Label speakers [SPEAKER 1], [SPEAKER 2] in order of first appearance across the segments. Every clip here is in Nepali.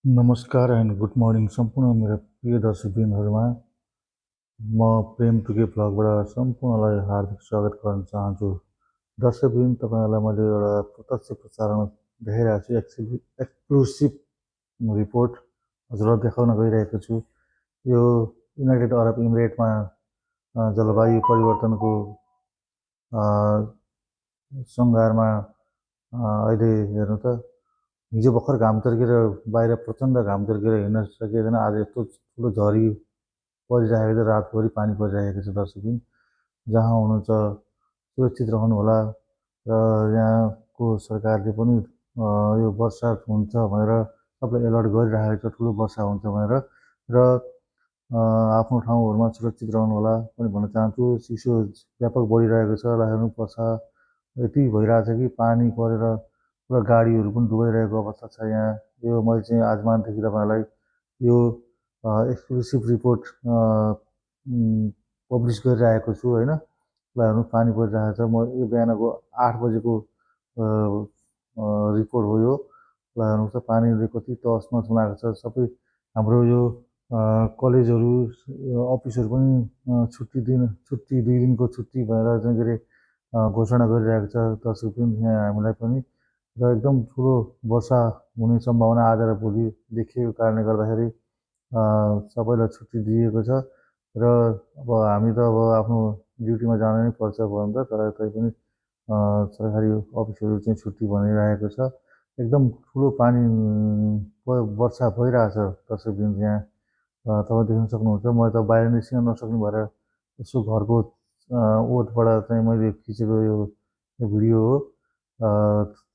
[SPEAKER 1] नमस्कार एन्ड गुड मर्निङ सम्पूर्ण मेरो प्रिय दर्शकवृन्दहरूमा म प्रेम टुके भ्लगबाट सम्पूर्णलाई हार्दिक स्वागत गर्न चाहन्छु। दर्शकवृन्द, तपाईँहरूलाई मैले एउटा प्रत्यक्ष प्रसारण देखाइरहेको छु, एक्सक्लुसिभ रिपोर्ट हजुरलाई देखाउन गइरहेको छु। यो युनाइटेड अरब इमिरेटमा जलवायु परिवर्तनको सङ्घारमा अहिले हेर्नु त हिजो भर्खर घाम तर्केर बाहिर प्रचण्ड घाम तर्केर हिँड्न सकिँदैन। आज यस्तो ठुलो झरी परिरहेको छ, रातभरि पानी परिरहेको छ। दर्शकबिन जहाँ हुनुहुन्छ सुरक्षित रहनुहोला र यहाँको सरकारले पनि यो वर्षा हुन्छ भनेर सबलाई एलर्ट गरिरहेको छ, ठुलो वर्षा हुन्छ भनेर। र आफ्नो ठाउँहरूमा सुरक्षित रहनुहोला पनि भन्न चाहन्छु। चिसो व्यापक बढिरहेको छ र हेर्नु वर्षा यति भइरहेछ कि पानी परेर पुरा गाडीहरू पनि डुबाइरहेको अवस्था छ यहाँ। यो मैले चाहिँ आजमानदेखि तपाईँहरूलाई यो एक्सक्लुसिभ रिपोर्ट पब्लिस गरिरहेको छु होइन। ल हेर्नु पानी परिरहेको छ। म यो बिहानको 8 बजेको रिपोर्ट हो यो। ल हेर्नुहोस् त पानीले कति तहसनस बनाएको छ। सबै हाम्रो यो कलेजहरू अफिसहरू पनि छुट्टी 2 दिनको छुट्टी भनेर चाहिँ के अरे घोषणा गरिरहेको छ। दर्शक पनि यहाँ हामीलाई पनि र एकदम ठुलो वर्षा हुने सम्भावना आज र भोलि देखिएको कारणले गर्दाखेरि सबैलाई छुट्टी दिएको छ। र अब हामी त अब आफ्नो ड्युटीमा जानु नै पर्छ भन्न त, तर तैपनि सरकारी अफिसहरू चाहिँ छुट्टी भनिरहेको छ। एकदम ठुलो पानी वर्षा भइरहेछ। दर्शकबिन यहाँ तपाईँ देख्न सक्नुहुन्छ। म त बाहिर निस्किन नसक्ने भएर यसो घरको ओतबाट चाहिँ मैले खिचेको यो भिडियो हो।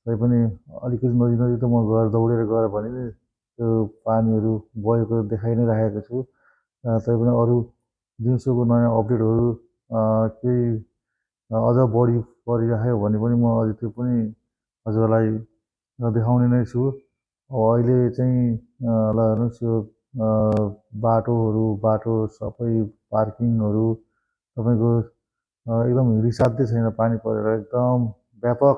[SPEAKER 1] तैपनि अलिकति नजिक त म गएर दौडेर गएर भने नि त्यो पानीहरू बगेको देखाइ नै राखेको छु। तैपनि अरू दिउँसोको नयाँ अपडेटहरू केही अझ बढी परिराख्यो भने पनि म अझै त्यो पनि हजुरलाई देखाउने नै छु। अहिले चाहिँ ल हेर्नुहोस् यो बाटो सबै पार्किङहरू तपाईँको एकदम हिँडिसाध्यै छैन। पानी परेर एकदम व्यापक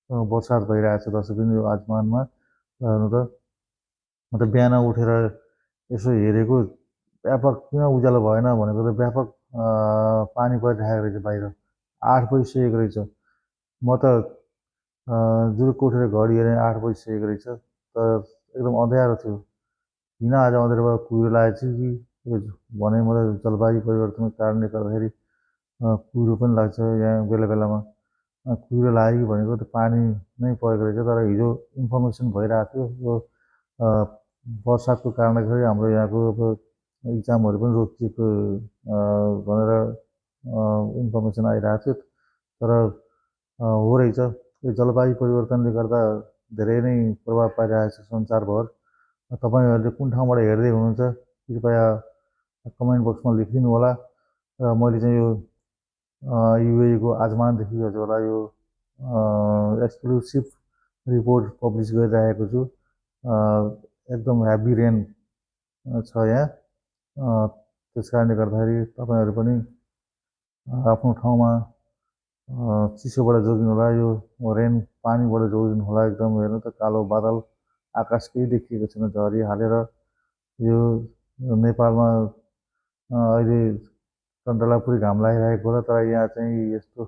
[SPEAKER 1] बर्सात भइरहेको छ। दर्शकबिन यो आजमानमा हेर्नु त म त बिहान उठेर यसो हेरेको, व्यापक किन उज्यालो भएन भनेको त व्यापक पानी परिरहेको रहेछ बाहिर। 8 बजिसकेको रहेछ। म त जुरुक्क उठेर घडी हेरेँ 8 बजिसकेको रहेछ। तर एकदम अँध्यारो थियो। किन आज अँध्यारोबाट कुहिरो लागेको छ कि भने मलाई जलवायु परिवर्तनको कारणले गर्दाखेरि कुहिरो पनि लाग्छ यहाँ बेला बेलामा। कुहिरो लाग्यो कि भनेको त पानी नै परेको रहेछ। तर हिजो इन्फर्मेसन भइरहेको थियो यो वर्षाको कारणले गर्दाखेरि हाम्रो यहाँको अब इक्जामहरू पनि रोकिएको भनेर इन्फर्मेसन आइरहेको थियो। तर हो रहेछ यो जलवायु परिवर्तनले गर्दा धेरै नै प्रभाव पारिरहेको छ संसारभर। तपाईँहरूले कुन ठाउँबाट हेर्दै हुनुहुन्छ कृपया कमेन्ट बक्समा लेखिदिनु होला। र मैले चाहिँ यो युएईको आजमानदेखि हजुरलाई यो एक्सक्लुसिभ रिपोर्ट पब्लिस गरिरहेको छु। एकदम हेभी रेन छ यहाँ। त्यस कारणले गर्दाखेरि तपाईँहरू पनि आफ्नो ठाउँमा चिसोबाट जोगिनु होला। यो रेन पानीबाट जोगिनु होला। एकदम हेर्नु त कालो बादल, आकाश केही देखिएको छैन, झरी हालेर। यो नेपालमा अहिले टन्टलापुरी घाम लागिरहेको होला, तर यहाँ चाहिँ यस्तो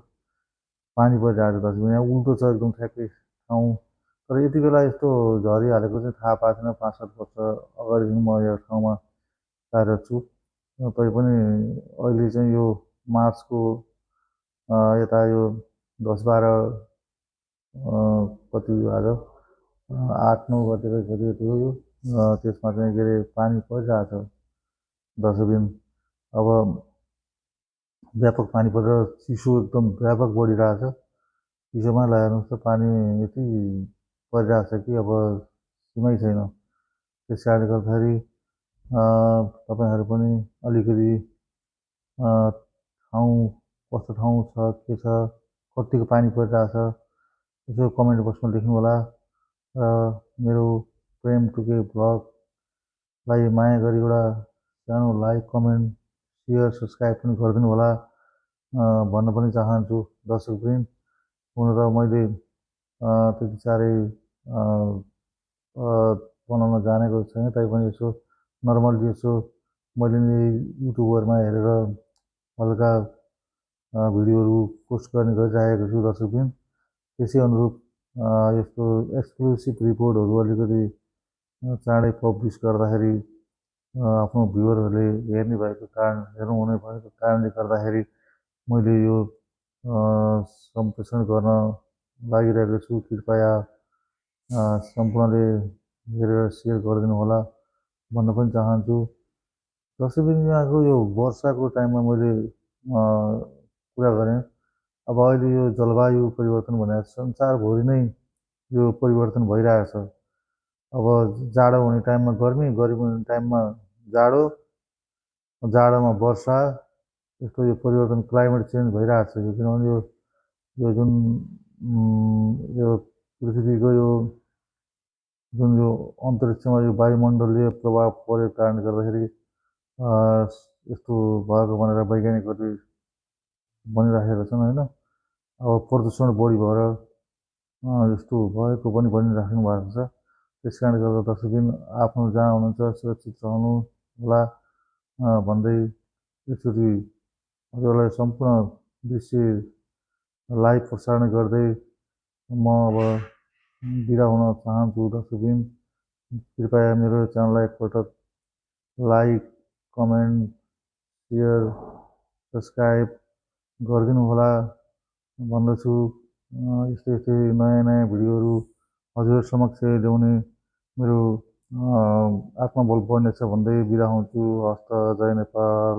[SPEAKER 1] पानी परिरहेको छ। दाजु यहाँ उल्टो छ एकदम ठ्याक्कै ठाउँ। तर यति बेला यस्तो झरी हालेको चाहिँ थाहा पाएको थिएन। 5-7 वर्ष अगाडिदेखि म यो ठाउँमा कार्यरत छु। तैपनि अहिले चाहिँ यो मार्चको यता यो 10-12 कति आज 8-9 गतेको कति हो यो त्यसमा चाहिँ के अरे पानी परिरहेको छ। दर्शकबिन अब व्यापक पानी परेर चिसो एकदम व्यापक बढिरहेछ। चिसोमा हेर्नुहोस् त पानी यति परिरहेको छ कि अब सीमै छैन। त्यस कारणले गर्दाखेरि तपाईँहरू पनि अलिकति ठाउँ कस्तो ठाउँ छ, के छ, कतिको पानी परिरहेछ यसो कमेन्ट बक्समा लेख्नु होला। र मेरो प्रेम टुके भ्लगलाई माया गरी एउटा सानो लाइक, कमेन्ट, सेयर, सब्सक्राइब पनि गरिदिनु होला भन्न पनि चाहन्छु। दर्शकवृन्द, हुन त मैले त्यति साह्रै बनाउन जानेको छैन, तैपनि यसो नर्मल्ली यसो मैले नि युट्युबहरूमा हेरेर हल्का भिडियोहरू पोस्ट गर्ने गरिरहेको छु दर्शकबिन। त्यसै अनुरूप यस्तो एक्सक्लुसिभ रिपोर्टहरू अलिकति चाँडै पब्लिस गर्दाखेरि आफ्नो भ्युवरहरूले हेर्नुहुने भएको कारणले गर्दाखेरि मैले यो सम्प्रेषण गर्न लागिरहेको छु। कृपया सम्पूर्णले हेरेर सेयर गरिदिनु होला भन्न पनि चाहन्छु। दर्शकबिन यहाँको यो वर्षाको टाइममा मैले कुरा गरेँ। अब अहिले यो जलवायु परिवर्तन भनेर संसारभरि नै यो परिवर्तन भइरहेको छ। अब जाडो हुने टाइममा गर्मी, गर्मी हुने टाइममा जाडो, जाडोमा वर्षा, यस्तो यो परिवर्तन क्लाइमेट चेन्ज भइरहेको छ। किनभने यो जुन यो पृथ्वीको यो जुन यो अन्तरिक्षमा यो वायुमण्डलीय प्रभाव परेको कारणले गर्दाखेरि यस्तो भएको भनेर वैज्ञानिकहरूले भनिराखेका छन् होइन। अब प्रदूषण बढी भएर यस्तो भएको पनि भनिराख्नु भएको छ। त्यस कारणले गर्दा दर्शकबिन आफ्नो जहाँ हुनुहुन्छ सुरक्षित रहनु होला भन्दै एकचोटि हजुरलाई सम्पूर्ण दृश्य लाइभ प्रसारण गर्दै म अब बिदा हुन चाहन्छु दर्शकबिन। कृपया मेरो च्यानललाई एकपल्ट लाइक, कमेन्ट, सेयर, सब्सक्राइब गरिदिनु होला भन्दछु। यस्तै यस्तै नयाँ नयाँ भिडियोहरू हजुर समक्ष ल्याउने मेरो आत्मबल बढ्नेछ भन्दै बिदा हुन्छु। हस्त, जय नेपाल।